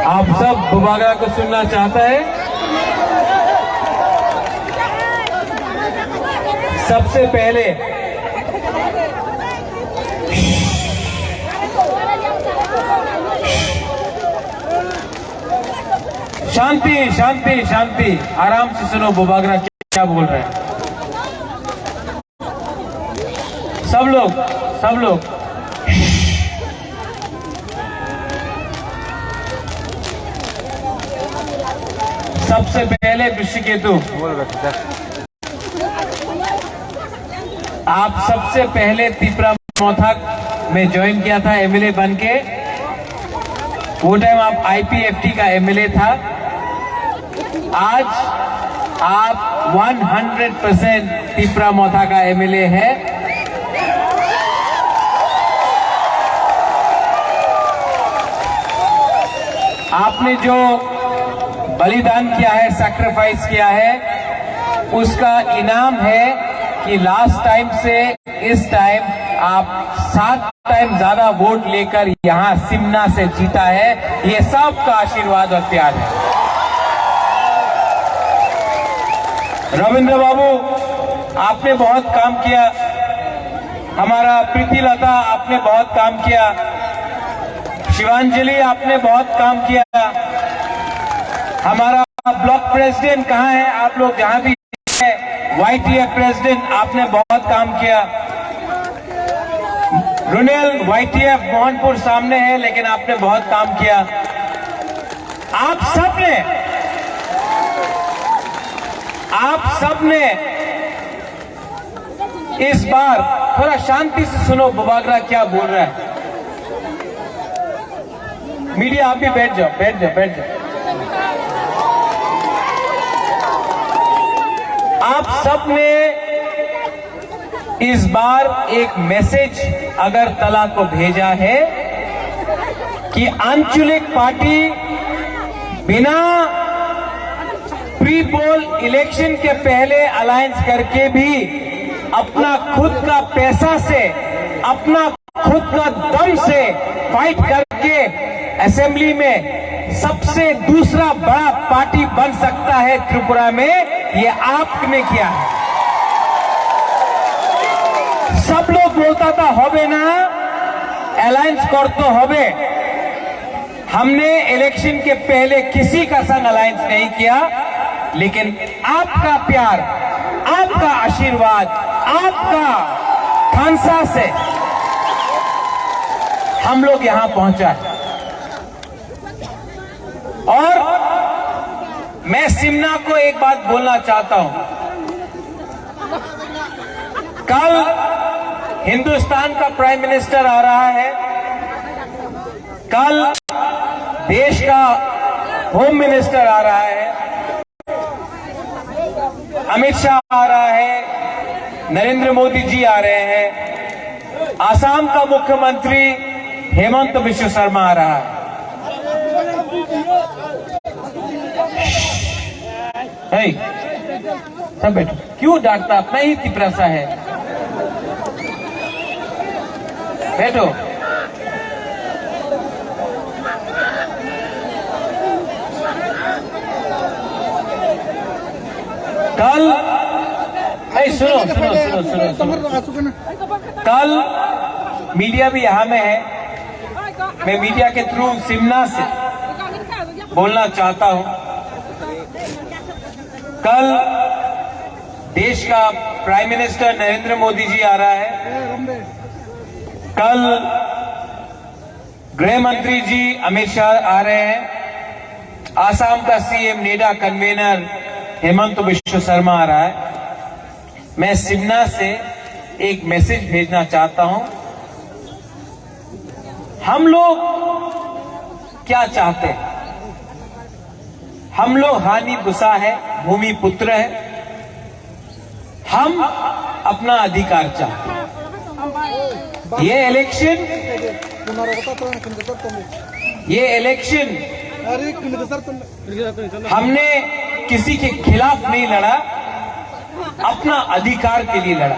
आप सब बुबागरा को सुनना चाहता है। सबसे पहले शांति शांति शांति, आराम से सुनो बुबागरा क्या बोल रहे हैं। सब लोग सबसे पहले ऋषिकेतु, आप सबसे पहले तिपरा मौथक में ज्वाइन किया था एमएलए बनके। वो टाइम आप आईपीएफटी का एमएलए था। आज आप 100% तिपरा मौथा का एमएलए है। आपने जो बलिदान किया है, सैक्रिफाइस किया है, उसका इनाम है कि लास्ट टाइम से इस टाइम आप 7 टाइम ज्यादा वोट लेकर यहां सिमना से जीता है। ये सबका आशीर्वाद और प्यार है। रविंद्र बाबू, आपने बहुत काम किया। हमारा प्रीति लता, आपने बहुत काम किया। शिवांजलि, आपने बहुत काम किया। हमारा ब्लॉक प्रेसिडेंट कहाँ है? आप लोग जहां भी है, वाईटीएफ प्रेसिडेंट, आपने बहुत काम किया। रुनेल वाईटीएफ मोहनपुर सामने है, लेकिन आपने बहुत काम किया। आप सबने इस बार, थोड़ा शांति से सुनो बुबागरा क्या बोल रहा है। मीडिया आप भी बैठ जाओ। आप सबने इस बार एक मैसेज अगरतला को भेजा है कि आंचलिक पार्टी बिना प्री पोल इलेक्शन के पहले अलायंस करके भी अपना खुद का पैसा से, अपना खुद का दम से फाइट करके असेंबली में सबसे दूसरा बड़ा पार्टी बन सकता है त्रिपुरा में। ये आपने किया है। सब लोग बोलता था होबे ना, अलायंस कर तो होबे। हमने इलेक्शन के पहले किसी का संग अलायंस नहीं किया, लेकिन आपका प्यार, आपका आशीर्वाद, आपका खानसा से हम लोग यहां पहुंचा है। और मैं सिमना को एक बात बोलना चाहता हूं। कल हिंदुस्तान का प्राइम मिनिस्टर आ रहा है, कल देश का होम मिनिस्टर आ रहा है, अमित शाह आ रहा है, नरेंद्र मोदी जी आ रहे हैं, आसाम का मुख्यमंत्री हेमंत बिश्व शर्मा आ रहा है। सब बैठो, क्यों डांटता? अपना ही तिपरा सा है। बैठो। कल सुनो, कल मीडिया भी यहां में है। मैं मीडिया के थ्रू सिमना से बोलना चाहता हूं। कल देश का प्राइम मिनिस्टर नरेंद्र मोदी जी आ रहा है। कल गृह मंत्री जी अमित शाह आ रहे हैं। आसाम का CM NEDA convener Himanta Biswa Sarma आ रहा है। मैं सिमना से एक मैसेज भेजना चाहता हूं। हम लोग क्या चाहते हैं? हम लोग हानि बुसा है, भूमि पुत्र है। हम अपना अधिकार चाहते हैं। ये इलेक्शन हमने किसी के खिलाफ नहीं लड़ा, अपना अधिकार के लिए लड़ा।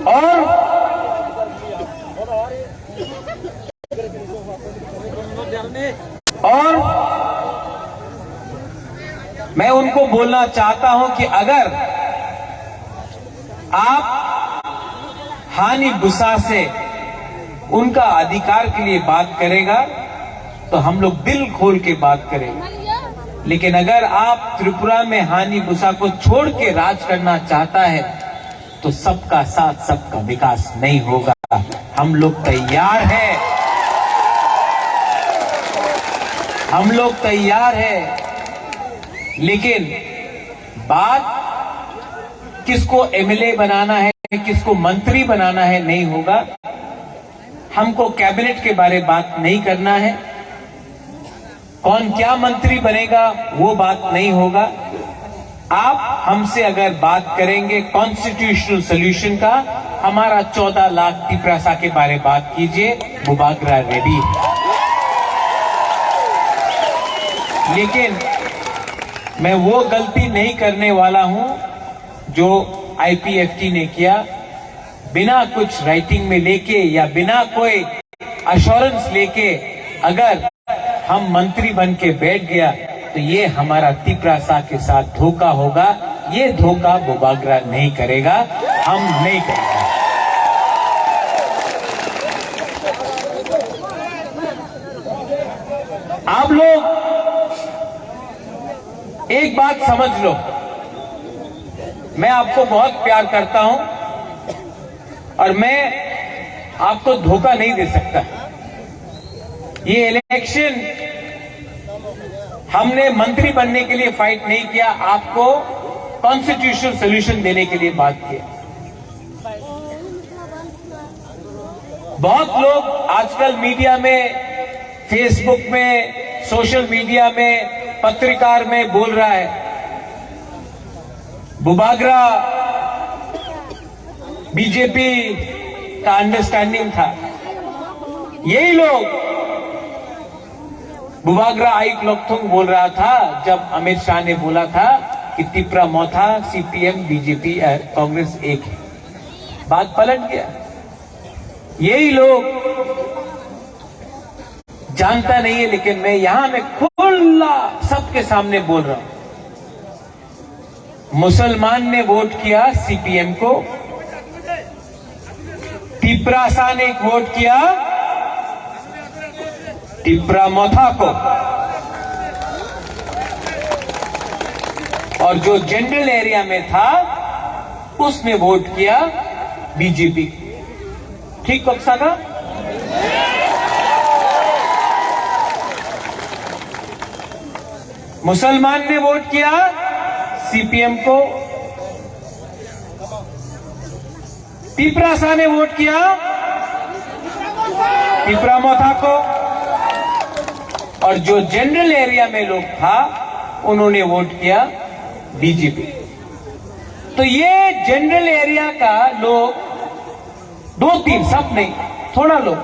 और मैं उनको बोलना चाहता हूं कि अगर आप हानि गुस्सा से उनका अधिकार के लिए बात करेगा तो हम लोग दिल खोल के बात करेंगे, लेकिन अगर आप त्रिपुरा में हानि गुस्सा को छोड़ के राज करना चाहता है तो सबका साथ सबका विकास नहीं होगा। हम लोग तैयार हैं, हम लोग तैयार हैं, लेकिन बात किसको एमएलए बनाना है, किसको मंत्री बनाना है नहीं होगा। हमको कैबिनेट के बारे में बात नहीं करना है, कौन क्या मंत्री बनेगा वो बात नहीं होगा। आप हमसे अगर बात करेंगे कॉन्स्टिट्यूशनल सोल्यूशन का, हमारा 14 लाख तिपरासा के बारे में बात कीजिए, बुबागरा रेडी है। लेकिन मैं वो गलती नहीं करने वाला हूं जो आईपीएफटी ने किया, बिना कुछ राइटिंग में लेके या बिना कोई अश्योरेंस लेके अगर हम मंत्री बन के बैठ गया तो ये हमारा तिपरासा के साथ धोखा होगा। ये धोखा बुबागरा नहीं करेगा, हम नहीं करेंगे। आप लोग एक बात समझ लो, मैं आपको बहुत प्यार करता हूं और मैं आपको धोखा नहीं दे सकता। ये इलेक्शन हमने मंत्री बनने के लिए फाइट नहीं किया, आपको कॉन्स्टिट्यूशनल सोल्यूशन देने के लिए बात किया। बहुत लोग आजकल मीडिया में, फेसबुक में, सोशल मीडिया में, पत्रकार में बोल रहा है बुबागरा बीजेपी का अंडरस्टैंडिंग था। यही लोग बुबागरा आइक लोकथुंग बोल रहा था जब अमित शाह ने बोला था कि तिपरा मोथा सीपीएम बीजेपी कांग्रेस एक है। बात पलट गया। यही लोग जानता नहीं है, लेकिन मैं यहां में खुला सबके सामने बोल रहा हूं। मुसलमान ने वोट किया सीपीएम को, तिपरासा ने वोट किया तिपरा मोथा को, और जो जनरल एरिया में था उसने वोट किया बीजेपी। ठीक बक्सा का? मुसलमान ने वोट किया सीपीएम को, तिपरासा ने वोट किया तिपरा मोथा को, और जो जनरल एरिया में लोग था उन्होंने वोट किया बीजेपी। तो ये जनरल एरिया का लोग 2-3 सब नहीं, थोड़ा लोग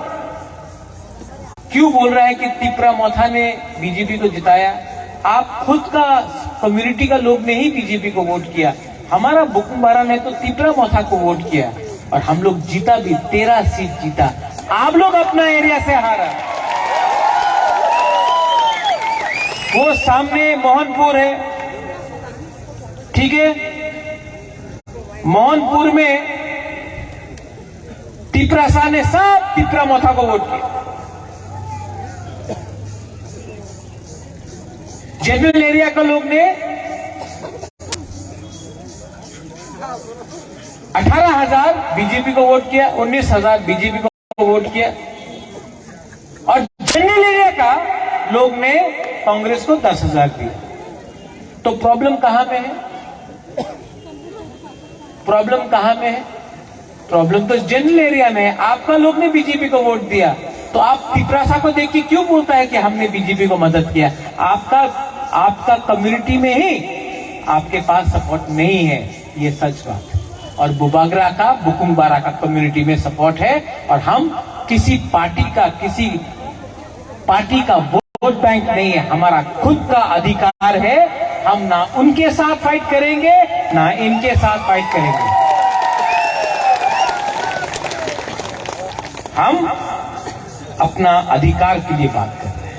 क्यों बोल रहा है कि तिपरा मोथा ने बीजेपी को जिताया? आप खुद का कम्युनिटी का लोग ने ही बीजेपी को वोट किया। हमारा बुकुमबारा ने तो तिपरा मोथा को वोट किया और हम लोग जीता भी, 13 सीट जीता। आप लोग अपना एरिया से हारा। वो सामने मोहनपुर है, ठीक है, मोहनपुर में तिपरासा ने सब तिपरा मोथा को वोट किया। जनरल एरिया का लोग ने 18,000 बीजेपी को वोट किया, 19,000 बीजेपी को वोट किया, और जनरल एरिया का लोग ने कांग्रेस को 10,000 दिया। तो प्रॉब्लम कहां में है? प्रॉब्लम कहां में है? प्रॉब्लम तो जनरल एरिया में है। आपका लोग ने बीजेपी को वोट दिया, तो आप तिपरासा को देख के क्यों बोलता है कि हमने बीजेपी को मदद किया? आपका कम्युनिटी में ही आपके पास सपोर्ट नहीं है, ये सच बात है। और बुबागरा का, बुकुमबारा का कम्युनिटी में सपोर्ट है, और हम किसी पार्टी का वोट बैंक नहीं है, हमारा खुद का अधिकार है। हम ना उनके साथ फाइट करेंगे ना इनके साथ फाइट करेंगे। हम अपना अधिकार के लिए बात कर रहे हैं।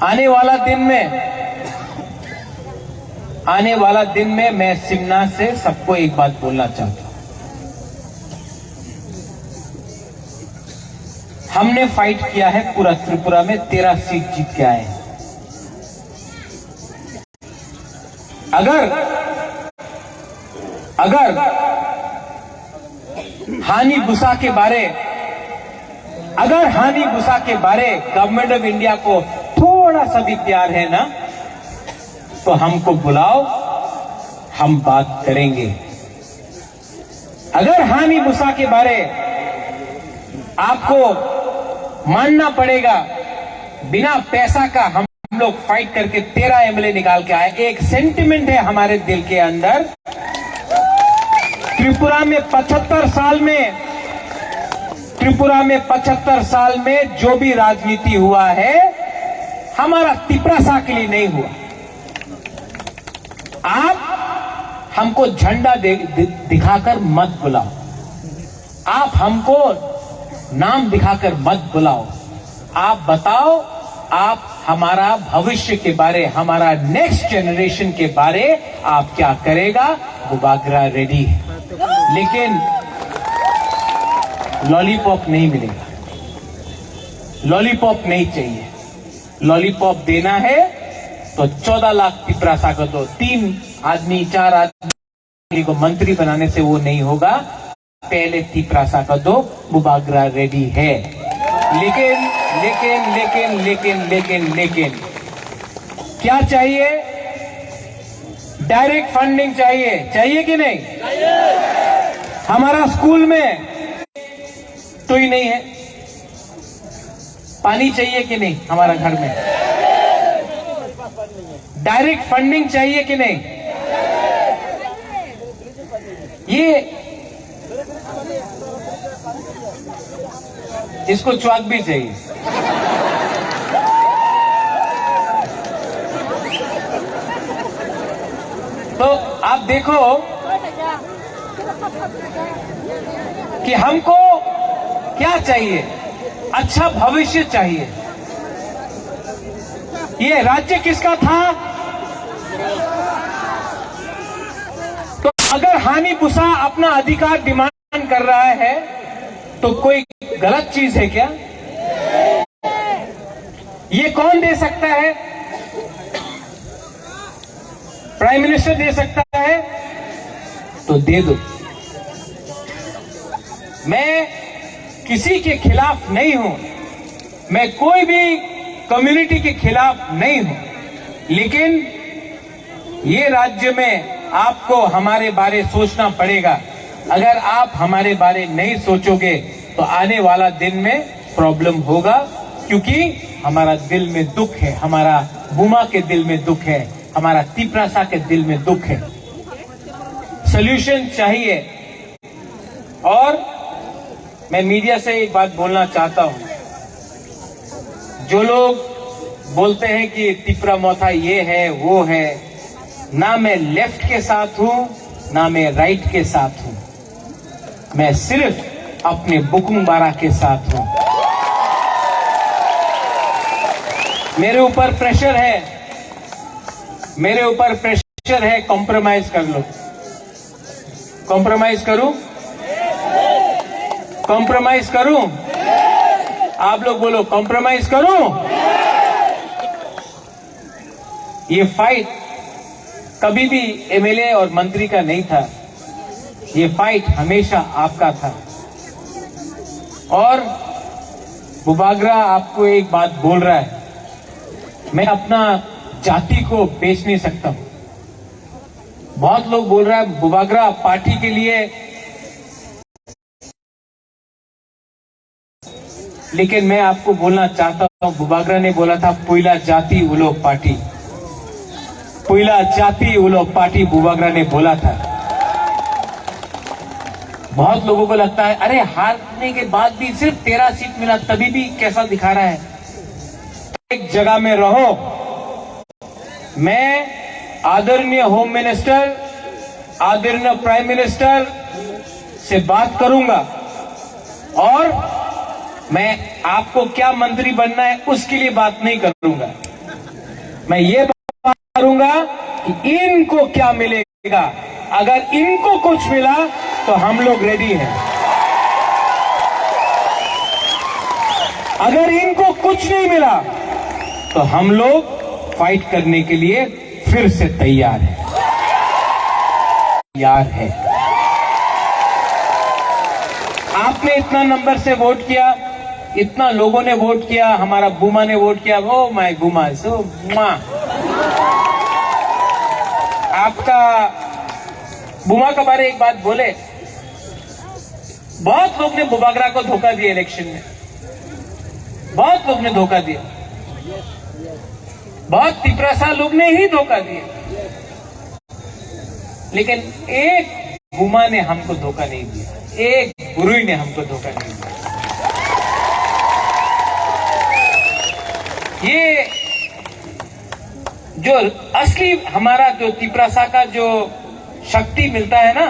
आने वाला दिन में मैं शिवनाथ से सबको एक बात बोलना चाहता हूं। हमने फाइट किया है पूरा त्रिपुरा में, 13 सीट जीत के आए हैं। अगर हानि बुसा के बारे गवर्नमेंट ऑफ इंडिया को थोड़ा सा भी प्यार है ना, तो हमको बुलाओ, हम बात करेंगे। अगर हानि बुसा के बारे आपको मानना पड़ेगा, बिना पैसा का हम लोग फाइट करके 13 एमएलए निकाल के आए। एक सेंटिमेंट है हमारे दिल के अंदर। त्रिपुरा में 75 साल में जो भी राजनीति हुआ है, हमारा तिपरासा के लिए नहीं हुआ। आप हमको झंडा दिखाकर मत बुलाओ, आप हमको नाम दिखाकर मत बुलाओ। आप बताओ, आप हमारा भविष्य के बारे, हमारा नेक्स्ट जनरेशन के बारे आप क्या करेगा। बुबागरा रेडी है, लेकिन लॉलीपॉप नहीं मिलेगा, लॉलीपॉप नहीं चाहिए। लॉलीपॉप देना है तो 14 लाख तिपरासा को दो। 3 आदमी 4 आदमी को मंत्री बनाने से वो नहीं होगा। पहले तिपरासा का दो, बुबागरा रेडी है। लेकिन क्या चाहिए? डायरेक्ट फंडिंग चाहिए कि नहीं? हमारा स्कूल में तो ही नहीं है। पानी चाहिए कि नहीं? हमारा घर में डायरेक्ट फंडिंग चाहिए कि नहीं? ये इसको च्वाक भी चाहिए। तो आप देखो कि हमको क्या चाहिए? अच्छा भविष्य चाहिए। ये राज्य किसका था? तो अगर हानि बुसा अपना अधिकार डिमांड कर रहा है तो कोई गलत चीज है क्या? ये कौन दे सकता है? प्राइम मिनिस्टर दे सकता है तो दे दो। मैं किसी के खिलाफ नहीं हूं, मैं कोई भी कम्युनिटी के खिलाफ नहीं हूं, लेकिन ये राज्य में आपको हमारे बारे सोचना पड़ेगा। अगर आप हमारे बारे नहीं सोचोगे तो आने वाला दिन में प्रॉब्लम होगा, क्योंकि हमारा दिल में दुख है, हमारा बुमा के दिल में दुख है, हमारा तिपरासा के दिल में दुख है। सॉल्यूशन चाहिए। और मैं मीडिया से एक बात बोलना चाहता हूं। जो लोग बोलते हैं कि तिपरा मोथा ये है वो है, ना मैं लेफ्ट के साथ हूं ना मैं राइट के साथ हूं, मैं सिर्फ अपने बुकुंग बारा के साथ हूं। मेरे ऊपर प्रेशर है, कॉम्प्रोमाइज कर लो। कॉम्प्रोमाइज करूं? आप लोग बोलो, कॉम्प्रोमाइज करूं? ये फाइट कभी भी एमएलए और मंत्री का नहीं था, ये फाइट हमेशा आपका था। और बुबागरा आपको एक बात बोल रहा है, मैं अपना जाति को बेच नहीं सकता हूं। बहुत लोग बोल रहा है बुबागरा पार्टी के लिए, लेकिन मैं आपको बोलना चाहता हूं, बुबागरा ने बोला था पुइला जाति उलो पार्टी, पुइला जाति उलो पार्टी बुबागरा ने बोला था। बहुत लोगों को लगता है अरे हारने के बाद भी सिर्फ 13 सीट मिला, तभी भी कैसा दिखा रहा है। एक जगह में रहो। मैं आदरणीय होम मिनिस्टर, आदरणीय प्राइम मिनिस्टर से बात करूंगा और मैं आपको क्या मंत्री बनना है उसके लिए बात नहीं करूंगा। मैं ये बात करूंगा कि इनको क्या मिलेगा। अगर इनको कुछ मिला तो हम लोग रेडी हैं। अगर इनको कुछ नहीं मिला तो हम लोग फाइट करने के लिए फिर से तैयार हैं। आपने इतना नंबर से वोट किया, इतना लोगों ने वोट किया, हमारा बुमा ने वोट किया। ओ माय बुमा, सो आपका बुमा के बारे एक बात बोले, बहुत लोग ने बुबागरा को धोखा दिया इलेक्शन में, बहुत लोग ने धोखा दिया, बहुत तिपरासा लोग ने ही धोखा दिया, लेकिन एक बुमा ने हमको धोखा नहीं दिया, एक गुरुई ने हमको धोखा नहीं दिया। ये जो असली हमारा जो तिपरासा का जो शक्ति मिलता है ना,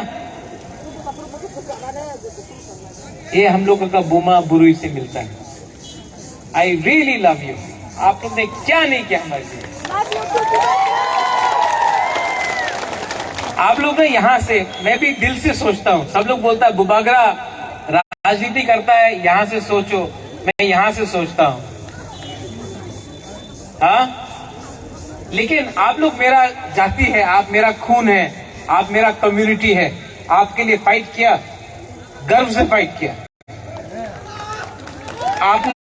ये हम लोगों का बुमा बुरुई से मिलता है। I really love you. आप लोग ने क्या नहीं किया हमारे लिए। आप लोग ने यहां से, मैं भी दिल से सोचता हूं, सब लोग बोलता है बुबागरा राजनीति करता है, यहां से सोचो, मैं यहां से सोचता हूं, हाँ, लेकिन आप लोग मेरा जाति है, आप मेरा खून है, आप मेरा कम्युनिटी है, आपके लिए फाइट किया, गर्व से फाइट किया। आपने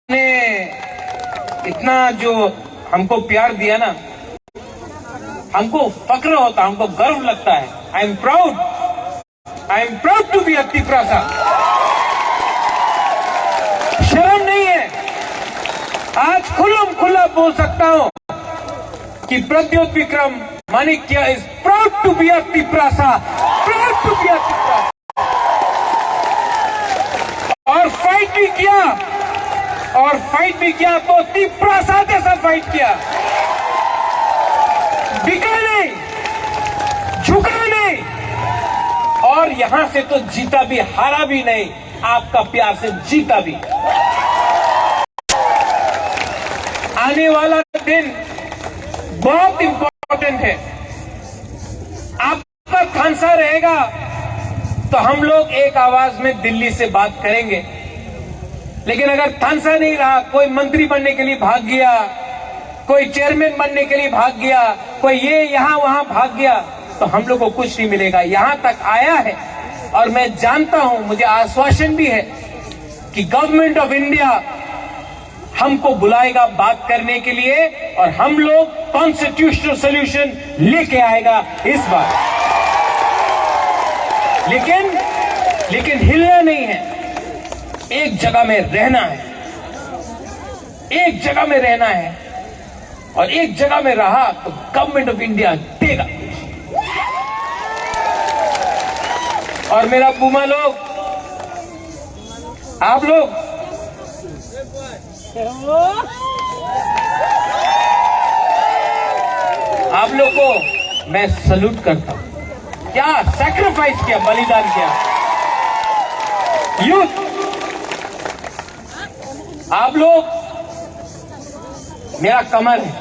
इतना जो हमको प्यार दिया ना, हमको फक्र होता, हमको गर्व लगता है। I am proud to be a Tiprasa. शर्म नहीं है, आज खुला बोल सकता हूं कि Pradyot Bikram Manikya is proud to be a Tiprasa, proud to be a Tiprasa. और फाइट भी किया, तो तिपरासा जैसा फाइट किया, बिका नहीं, झुका नहीं, और यहां से तो जीता भी, हारा भी नहीं, आपका प्यार से जीता भी। आने वाला दिन बहुत इंपॉर्टेंट है। आपका थानसा रहेगा तो हम लोग एक आवाज में दिल्ली से बात करेंगे, लेकिन अगर थानसा नहीं रहा, कोई मंत्री बनने के लिए भाग गया, कोई चेयरमैन बनने के लिए भाग गया, कोई ये यहां वहां भाग गया, तो हम लोग को कुछ नहीं मिलेगा। यहां तक आया है और मैं जानता हूं, मुझे आश्वासन भी है कि गवर्नमेंट ऑफ इंडिया हमको बुलाएगा बात करने के लिए, और हम लोग कॉन्स्टिट्यूशनल सोल्यूशन लेके आएगा इस बार। लेकिन हिलना नहीं है, एक जगह में रहना है, एक जगह में रहना है, और एक जगह में रहा तो गवर्नमेंट ऑफ इंडिया देगा। और मेरा बुमा लोग, आप लोग को मैं सल्यूट करता हूं। क्या सैक्रिफाइस किया, बलिदान किया यूथ। आप लोग मेरा कमर है,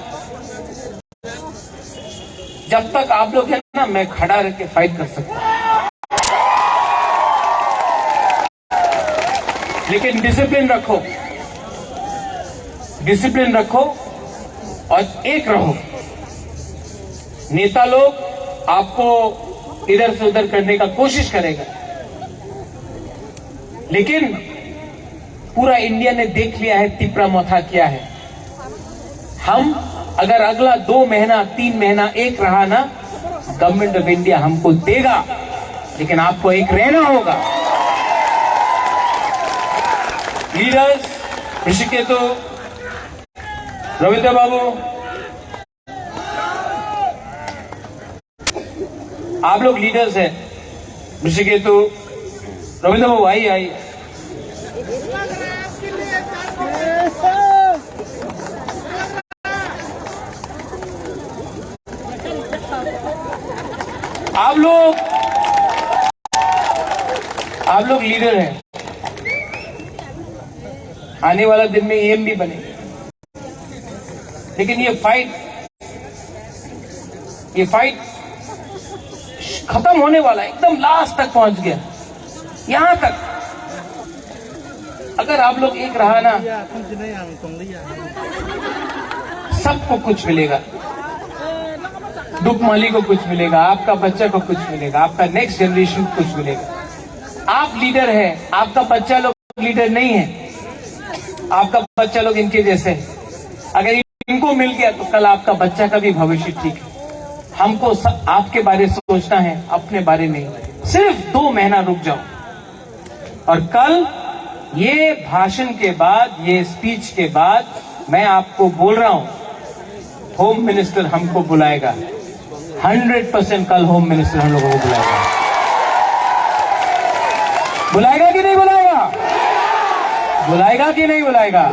जब तक आप लोग हैं ना, मैं खड़ा रह के फाइट कर सकता हूं, लेकिन डिसिप्लिन रखो और एक रहो। नेता लोग आपको इधर से उधर करने का कोशिश करेगा, लेकिन पूरा इंडिया ने देख लिया है तिपरा मोथा क्या है। हम अगर अगला 2 महीना 3 महीना एक रहा ना, गवर्नमेंट ऑफ इंडिया हमको देगा, लेकिन आपको एक रहना होगा। लीडर्स, ऋषिकेतु, रविंद्र बाबू, आप लोग लीडर्स हैं। ऋषिकेतु, रविंद्र बाबू, आई आप लोग लीडर हैं। आने वाला दिन में एम भी बनेगा। लेकिन ये फाइट खत्म होने वाला है, एकदम लास्ट तक पहुंच गया, यहां तक। अगर आप लोग एक रहा ना, सबको कुछ मिलेगा, दुखमाली को कुछ मिलेगा, आपका बच्चा को कुछ मिलेगा, आपका नेक्स्ट जनरेशन को कुछ मिलेगा। आप लीडर है, आपका बच्चा लोग लीडर नहीं है, आपका बच्चा लोग इनके जैसे है। अगर इनको मिल गया तो कल आपका बच्चा का भी भविष्य ठीक है। हमको आपके बारे सोचना है, अपने बारे नहीं। सिर्फ 2 महीना रुक जाओ, और कल ये भाषण के बाद, ये स्पीच के बाद मैं आपको बोल रहा हूं, होम मिनिस्टर हमको बुलाएगा। 100% कल होम मिनिस्टर हम लोगों को बुलाएगा। बुलाएगा कि नहीं बुलाएगा? बुलाएगा कि नहीं बुलाएगा?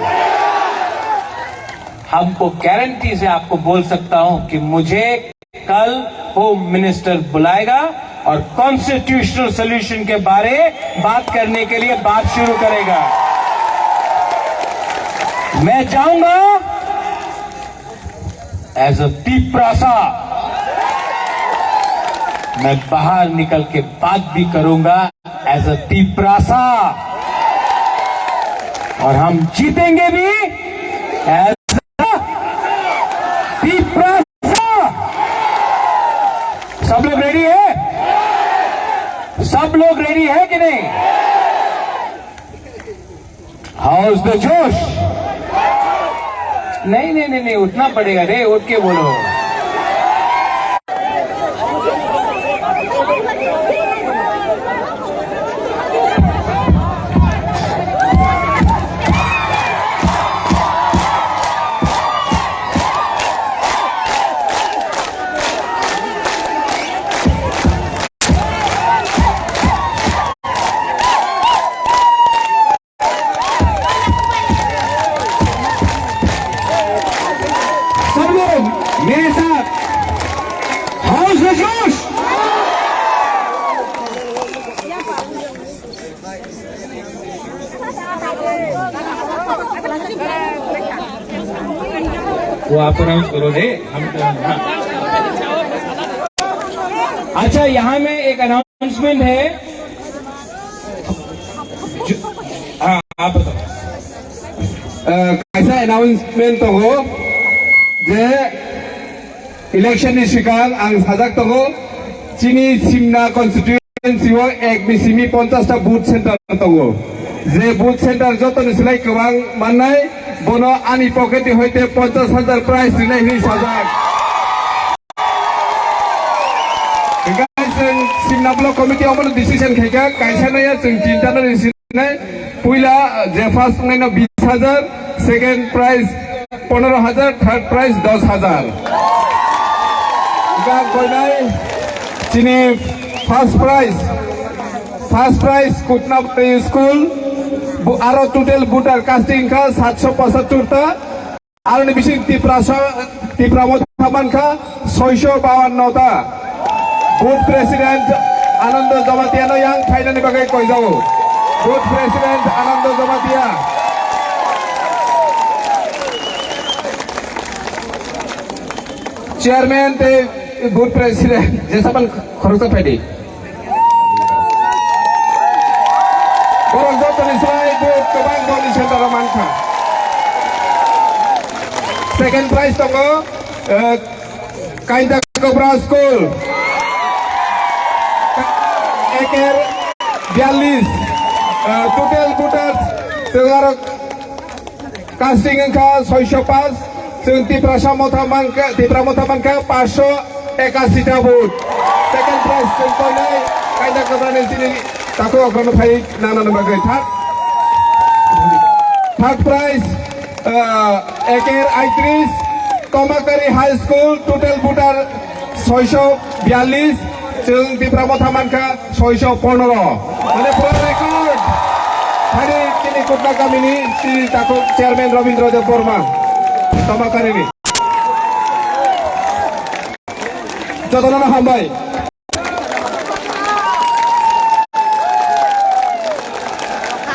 हमको गारंटी से आपको बोल सकता हूं कि मुझे कल होम मिनिस्टर बुलाएगा और कॉन्स्टिट्यूशनल सॉल्यूशन के बारे बात करने के लिए बात शुरू करेगा। मैं चाहूंगा एज अ तीपरासा मैं बाहर निकल के बात भी करूंगा एज अ तीपरासा, और हम जीतेंगे भी एज अ तीपरासा। सब लोग रेडी है? सब लोग रेडी है कि नहीं? हाउस द जोश? नहीं नहीं नहीं नहीं, उठना पड़ेगा रे, उठ के बोलो। मेरे साथ हाउस द जोश। वो आप अनाउंस करो दे हम। अच्छा, यहाँ में एक अनाउंसमेंट है। हाँ, आप बताओ। कैसा अनाउंसमेंट तो हो जे इलेक्शन नि सिगां आं साजाक दङ चिनी सिमना कन्स्टिट्युएन्सिआव एक बिसिमि 50 टा बुथ सेन्टार दङ। जे बुथ सेन्टार जतन सिलाय गोबां माननाय बनो आंनि पकेटनि हयते 50,000 प्राइज होनाय नि साजाक। जों सिमना ब्लक कमिटियाव मोन डिसिजन खायगा गायसानाया जों तिनटानो डिसिजन। पहिला जे फार्स्ट नाइनो 20,000, सेकेंड प्राइज 15,000, थर्ड प्राइज 10,000। चिनी फार्स्ट प्राइज कुटना स्कूल आरो टोटल बुटार कास्टिंग का 775 टा आरो बिसिं तिप्रामो थामान का 652 टा। बुथ प्रेसिडेंट आनंद जमातिया नो yang फाइनाल बागै कय जाओ। बुथ प्रेसिडेंट आनंद जमातिया चेयरमैन ते बुथ प्रेसिडेंट जैसा पन खरचा फाइदे बरं जतन इसराय बुथ गोबां गावनि सेन्टाराव मानखा। सेकेंड प्राइज दङ काइदा गोब्रा स्कुल एकेर 42 टोटल बुटार्स जों कास्टिंग का 605 जों तिप्रासा मथामानका 581 टा बुथ। सेकेंड प्राइज जों कयनाय काइदा गोब्रानि दिनै ताको अग्रनो फाइ नाना नम्बर थर्ड प्राइज एकेर 38 कमाकारी हाई स्कूल टोटल बुटार 642 जों तिप्रामो थामानका 615 माने पुरा रेकर्ड फाइदे किनि कुटना गामिनि श्री ताको चेयरमैन रविन्द्र देव बर्मा कमाकारिनि जतनानो हामबाय।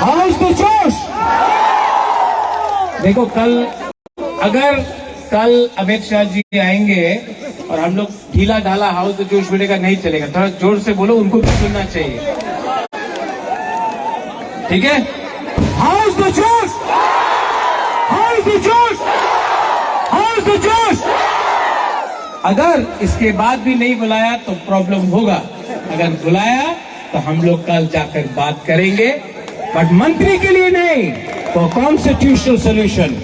हाउस द जोश देखो अगर कल अमित शाह जी आएंगे और हम लोग ढीला ढाला हाउस जोश मिलेगा, नहीं चलेगा। थोड़ा जोर से बोलो, उनको भी सुनना चाहिए। ठीक है, हाउस द जोश, हाउस द जोश, हाउस द जोश। अगर इसके बाद भी नहीं बुलाया तो प्रॉब्लम होगा, अगर बुलाया तो हम लोग कल जाकर बात करेंगे, बट मंत्री के लिए नहीं, तो कॉन्स्टिट्यूशनल सोल्यूशन।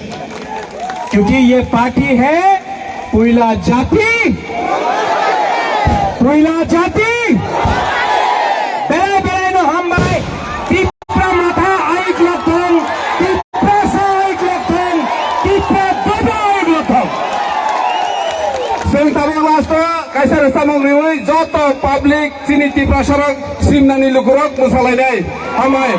क्योंकि ये पार्टी है पुइला जाति, पुइला जाति बेले बेले नो हम भाई टिप्रा माथा आइक लथन, टिप्रा सा आइक लथन, टिप्रा दबा आइक लथन। जों ताबा वास्ता कायसा रस्ता मंग्रिवै जत पाब्लिक सिनि टिप्रा सरक सिमनानि लुकुरक मोसालायनाय हामाय।